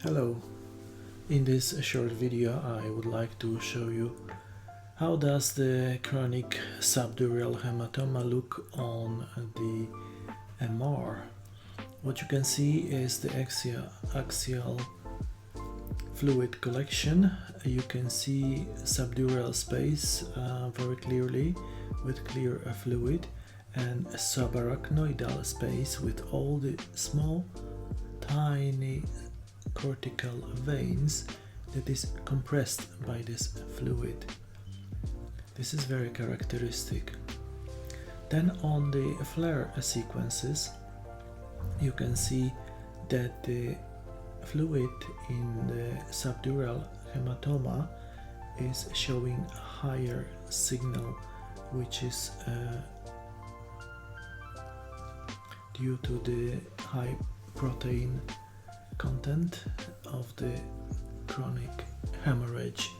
Hello, in this short video I would like to show you how does the chronic subdural hematoma look on the MR. What you can see is the axial fluid collection. You can see subdural space very clearly with clear fluid, and subarachnoidal space with all the small tiny cortical veins that is compressed by this fluid. This is very characteristic. Then on the flare sequences you can see that the fluid in the subdural hematoma is showing a higher signal, which is due to the high protein content of the chronic hemorrhage.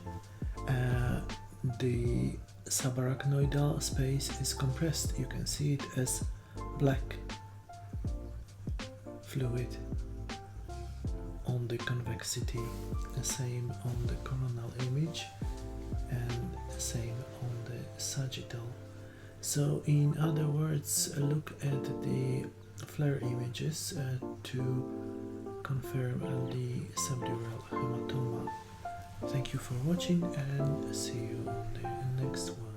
The subarachnoidal space is compressed. You can see it as black fluid on the convexity, the same on the coronal image and the same on the sagittal. So in other words, look at the flare images to confirm the subdural hematoma. Thank you for watching and see you on the next one.